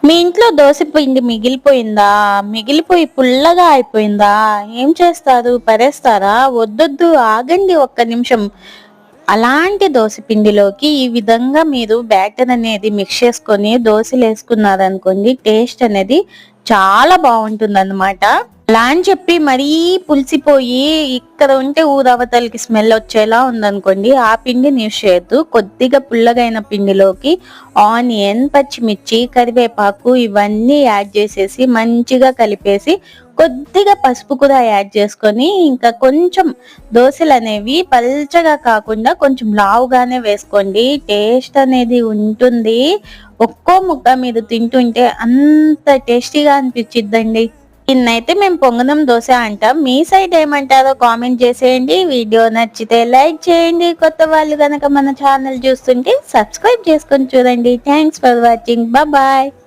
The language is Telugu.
మీ ఇంట్లో దోస పిండి మిగిలిపోయిందా? మిగిలిపోయి పుల్లగా అయిపోయిందా? ఏం చేస్తారు? పడేస్తారా? వద్దొద్దు ఆగండి ఒక్క నిమిషం. అలాంటి దోస పిండిలోకి ఈ విధంగా మీరు బ్యాటర్ అనేది మిక్స్ చేసుకొని దోసలేసుకున్నారనుకోండి, టేస్ట్ అనేది చాలా బావుంటుందన్నమాట. అలా అని చెప్పి మరీ పులిసిపోయి ఇక్కడ ఉంటే ఊరవతలకి స్మెల్ వచ్చేలా ఉందనుకోండి, ఆ పిండిని యూజ్ చేయొద్దు. కొద్దిగా పుల్లగైన పిండిలోకి ఆనియన్, పచ్చిమిర్చి, కరివేపాకు ఇవన్నీ యాడ్ చేసేసి మంచిగా కలిపేసి కొద్దిగా పసుపు కూడా యాడ్ చేసుకొని ఇంకా కొంచెం దోసెలనేవి పల్చగా కాకుండా కొంచెం లావుగానే వేసుకోండి. టేస్ట్ అనేది ఉంటుంది. ఒక్కో ముక్క మీరు తింటుంటే అంత టేస్టీగా అనిపిచ్చిద్దండి. దీన్నైతే మేము పొంగనం దోస అంటాం. మీ సైడ్ ఏమంటారో కామెంట్ చేసేయండి. వీడియో నచ్చితే లైక్ చేయండి. కొత్త వాళ్ళు గనక మన ఛానల్ చూస్తుంటే సబ్స్క్రైబ్ చేసుకొని చూడండి. Thanks for watching. బాయ్.